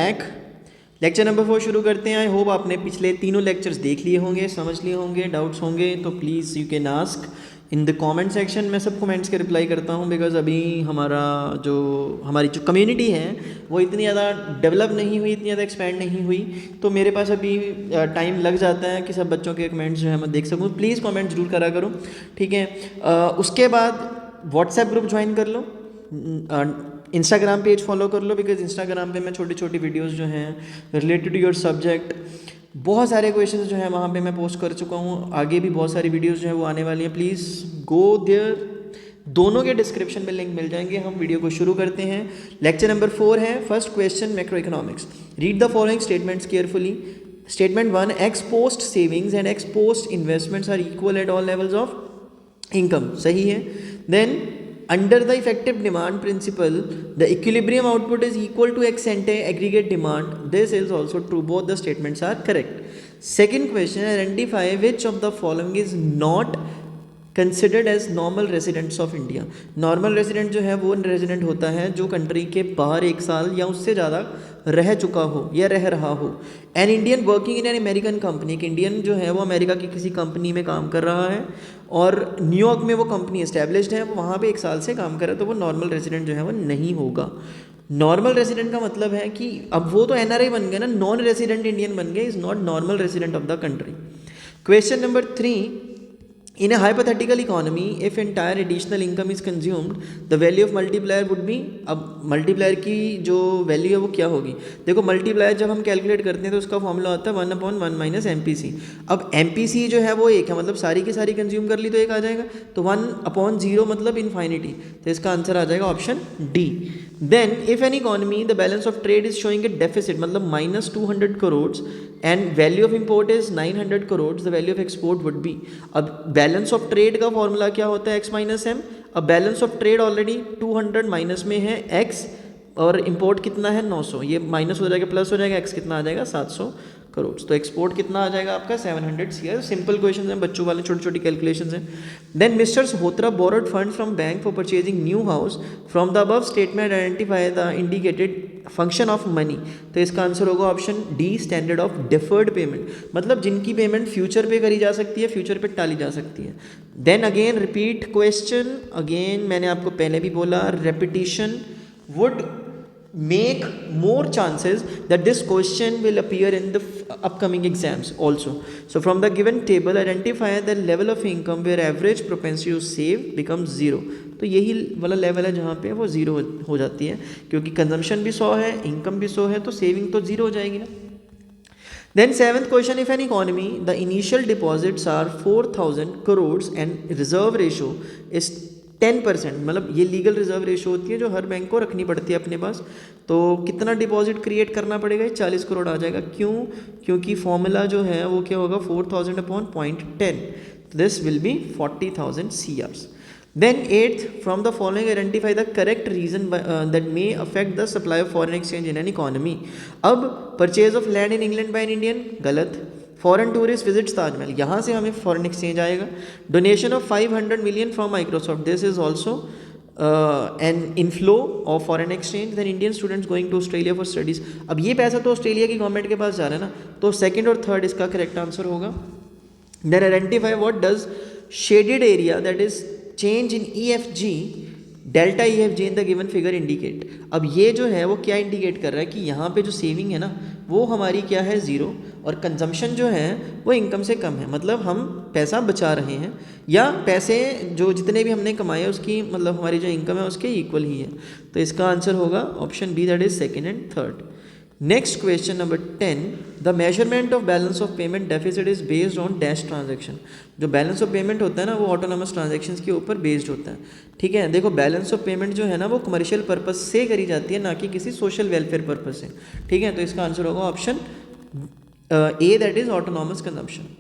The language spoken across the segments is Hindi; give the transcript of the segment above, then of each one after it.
बैक लेक्चर नंबर 4 शुरू करते हैं। आई होप आपने पिछले तीनों लेक्चर्स देख लिए होंगे, समझ लिए होंगे। डाउट्स होंगे तो please you can ask in the comment section. मैं सब कमेंट्स के रिप्लाई करता हूँ बिकॉज अभी हमारी जो कम्युनिटी है वो इतनी ज़्यादा डेवलप नहीं हुई, इतनी ज़्यादा एक्सपैंड नहीं हुई, तो मेरे पास अभी टाइम लग जाता है कि सब बच्चों के कमेंट्स जो है मैं देख सकूँ। प्लीज़ कमेंट जरूर करा करो, ठीक है। उसके बाद व्हाट्सएप ग्रुप ज्वाइन कर लो, इंस्टाग्राम पेज फॉलो कर लो, बिकॉज इंस्टाग्राम पे मैं छोटी छोटी वीडियोस जो हैं रिलेटेड टू योर सब्जेक्ट, बहुत सारे क्वेश्चंस जो हैं वहाँ पे मैं पोस्ट कर चुका हूँ। आगे भी बहुत सारी वीडियोस जो हैं वो आने वाली हैं, प्लीज़ गो देयर। दोनों के डिस्क्रिप्शन में लिंक मिल जाएंगे। हम वीडियो को शुरू करते हैं। लेक्चर नंबर 4 है first question macroeconomics. Read the following statements carefully. Statement 1, ex post savings and ex post investments are equal at all levels of income, सही है। Then under the effective demand principle, the equilibrium output is equal to ex ante aggregate demand. This is also true. Both the statements are correct. Second question, identify which of the following is not considered as normal residents of India. Normal resident जो है वो रेजिडेंट होता है जो कंट्री के बाहर 1 साल या उससे ज़्यादा रह चुका हो या रह रहा हो। An Indian working in an American company, एक इंडियन जो है वो अमेरिका की किसी कंपनी में काम कर रहा है और न्यूयॉर्क में वो कंपनी इस्टेब्लिश्ड है, वो वहाँ पे 1 साल से काम कर रहा है, तो वो नॉर्मल रेजिडेंट जो है वो नहीं होगा। नॉर्मल रेजिडेंट का मतलब है कि अब वो तो एनआरआई बन गए ना, नॉन रेजिडेंट इंडियन बन गए, is not normal resident of the country. Question number 3, in a hypothetical economy if entire additional income is consumed the value of multiplier would be। अब मल्टीप्लायर की जो वैल्यू है वो क्या होगी? देखो मल्टीप्लायर जब हम कैलकुलेट करते हैं तो उसका फॉर्मूला होता है 1/1 माइनस MPC। अब MPC जो है वो 1 है, मतलब सारी की सारी कंज्यूम कर ली तो 1 आ जाएगा, तो 1/0 मतलब इन्फाइनिटी, तो इसका आंसर आ जाएगा option D. Then if an economy the balance of trade is showing a deficit, मतलब -200 crore and value of import is 900 crore, the value of export would be. अब बैलेंस ऑफ ट्रेड का फॉर्मूला क्या होता है? x minus M. अब balance of trade already 200 minus में है x और इंपोर्ट कितना है 900, ये माइनस हो जाएगा प्लस हो जाएगा, x कितना आ जाएगा 700 करोड़, तो एक्सपोर्ट कितना आ जाएगा आपका 700 CR। सिंपल क्वेश्चन हैं, बच्चों वाले छोटी छोटी कैलकुलेशंस हैं। देन मिस्टर होत्रा borrowed fund from bank for purchasing new house from the above statement identify the indicated function of money, तो इसका आंसर होगा option D, standard of deferred payment, मतलब जिनकी पेमेंट फ्यूचर पे करी जा सकती है, फ्यूचर पे टाली जा सकती है। Then again repeat question, again मैंने आपको पहले भी बोला repetition would make more chances that this question will appear in the upcoming exams also. So from the given table identify the level of income where average propensity to save becomes 0, तो यही वाला लेवल है जहाँ पे वो 0 हो जाती है, क्योंकि कंजम्पशन भी 100 है, इनकम भी 100 है, तो सेविंग तो 0 हो जाएगी ना। Then 7th question, if an economy the initial deposits are 4000 crores and reserve ratio is 10%, मतलब ये लीगल रिजर्व रेशो होती है जो हर बैंक को रखनी पड़ती है अपने पास, तो कितना डिपॉजिट क्रिएट करना पड़ेगा? 40 करोड़ आ जाएगा। क्यों? क्योंकि फॉर्मूला जो है वो क्या होगा 4000 upon 0.10, this will be 40,000 CRs। Then 8th, from the following identify the correct reason that may affect the supply of foreign exchange in an economy। अब purchase of land in England by an Indian, गलत। फॉरेन टूरिस्ट विजिट्स ताजमहल, यहाँ से हमें फॉरेन एक्सचेंज आएगा। Donation of 500 million from Microsoft, this is also an inflow of foreign exchange. Then Indian students going to Australia for studies, अब ये पैसा तो ऑस्ट्रेलिया की गवर्नमेंट के पास जा रहा है ना, तो सेकंड और थर्ड इसका करेक्ट आंसर होगा। Then identify what does shaded area that is change in EFG delta EFG in the given figure indicate. अब ये जो है वो क्या इंडिकेट कर रहा है कि यहाँ पे जो सेविंग है ना वो हमारी क्या है 0, और कंजम्पशन जो है वो इनकम से कम है, मतलब हम पैसा बचा रहे हैं, या पैसे जो जितने भी हमने कमाए उसकी मतलब हमारी जो इनकम है उसके इक्वल ही है, तो इसका आंसर होगा option B, that is second and third. Next question number 10, the measurement of balance of payment deficit is based on dash transaction. जो बैलेंस ऑफ पेमेंट होता है ना वो ऑटोनॉमस ट्रांजैक्शंस के ऊपर बेस्ड होता है, ठीक है। देखो बैलेंस ऑफ पेमेंट जो है ना वो कमर्शियल पर्पस से करी जाती है, ना कि किसी सोशल वेलफेयर पर्पस से, ठीक है, तो इसका आंसर होगा option A, that is autonomous consumption.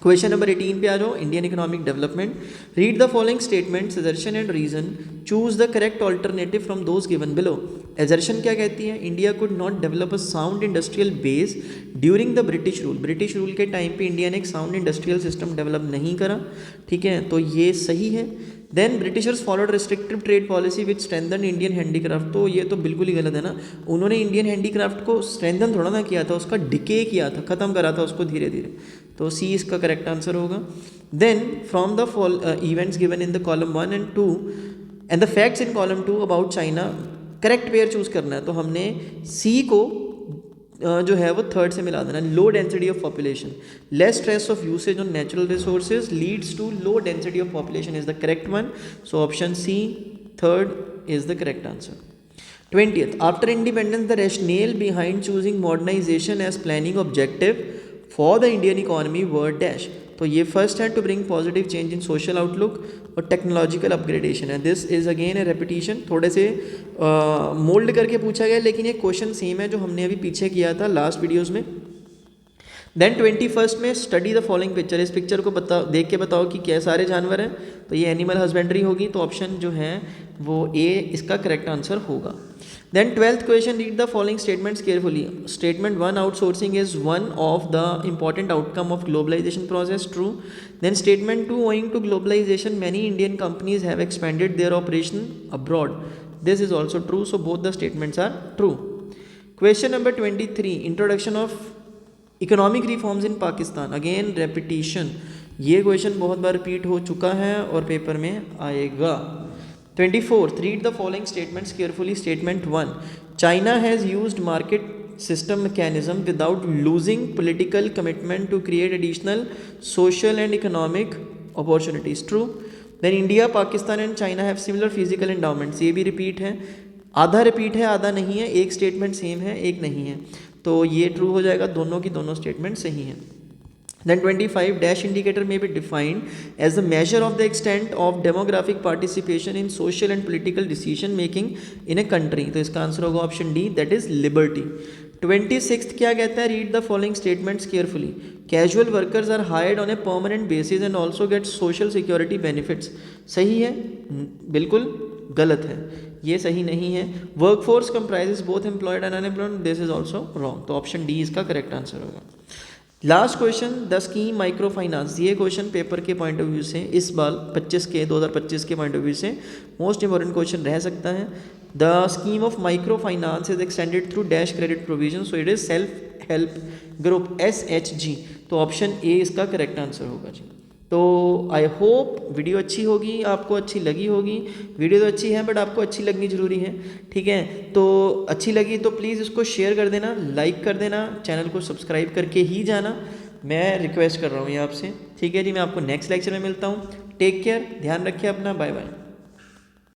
Question number 18 पे आ जाओ, Indian economic development. Read the following statement, assertion and reason, choose the correct alternative from those given below. Assertion क्या कहती है? India could not develop a sound industrial base during the British rule. British rule के टाइम पे इंडिया ने एक साउंड इंडस्ट्रियल सिस्टम डेवलप नहीं करा, ठीक है, तो ये सही है। Then Britishers followed restrictive trade policy which strengthen Indian handicraft, तो ये तो बिल्कुल ही गलत है ना, उन्होंने इंडियन हैंडीक्राफ्ट को स्ट्रेंथन थोड़ा ना किया था, उसका डिके किया था, ख़त्म करा था उसको धीरे धीरे, तो सी इसका करेक्ट आंसर होगा। Then from the events given in the column 1 and 2 and the facts in column 2 about China, correct pair choose करना है, तो हमने सी को जो है वो थर्ड से मिला देना। Low density of population, less stress of usage on natural resources leads to low density of population is the correct one, so option C third is the correct answer. 20th, after independence the rationale behind choosing modernization as planning objective for the Indian economy were dash, तो ये फर्स्ट है to bring positive change in social outlook और टेक्नोलॉजिकल अपग्रेडेशन है। This is again a repetition, थोड़े से मोल्ड करके पूछा गया, लेकिन ये क्वेश्चन सेम है जो हमने अभी पीछे किया था लास्ट वीडियोस में। देन 21st में स्टडी द फॉलोइंग पिक्चर, इस पिक्चर को देख के बताओ कि क्या सारे जानवर हैं, तो ये एनिमल हस्बेंड्री होगी, तो ऑप्शन जो है वो ए इसका करेक्ट आंसर होगा। Then 12th question, read the following statements carefully. Statement 1, outsourcing is one of the important outcome of globalization process, true. Then statement 2, owing to globalization many Indian companies have expanded their operation abroad. This is also true, so both the statements are true. Question number 23, introduction of economic reforms in Pakistan, again repetition, ये क्वेश्चन बहुत बार रिपीट हो चुका है और पेपर में आएगा। 24th, read the following statements carefully. Statement 1, China has used market system mechanism without losing political commitment to create additional social and economic opportunities, true. Then India, Pakistan and China have similar physical endowments, ये भी रिपीट है, आधा रिपीट है आधा नहीं है, एक स्टेटमेंट सेम है एक नहीं है, तो ये ट्रू हो जाएगा, दोनों की दोनों स्टेटमेंट सही हैं। Then 25, dash indicator may be defined as the measure of the extent of demographic participation in social and political decision making in a country, तो इसका आंसर होगा option D, that is liberty. 26th क्या कहता है, read the following statements carefully. Casual workers are hired on a permanent basis and also get social security benefits, सही है? बिल्कुल गलत है, ये सही नहीं है। Workforce comprises both employed and unemployed, this is also wrong, तो ऑप्शन डी इसका करेक्ट आंसर होगा। Last question, the scheme microfinance, ये क्वेश्चन पेपर के पॉइंट ऑफ व्यू से इस बार 2025 के पॉइंट ऑफ व्यू से मोस्ट इंपॉर्टेंट क्वेश्चन रह सकता है। The scheme of micro finance is extended through dash credit provision, so it is self help group SHG, तो ऑप्शन ए इसका करेक्ट आंसर होगा जी। तो आई होप वीडियो अच्छी होगी, आपको अच्छी लगी होगी, वीडियो तो अच्छी है बट आपको अच्छी लगनी ज़रूरी है, ठीक है? तो अच्छी लगी तो प्लीज़ इसको शेयर कर देना, लाइक कर देना, चैनल को सब्सक्राइब करके ही जाना, मैं रिक्वेस्ट कर रहा हूँ ये आपसे, ठीक है जी। मैं आपको नेक्स्ट लेक्चर में मिलता हूँ, टेक केयर, ध्यान रखिए अपना, बाय बाय।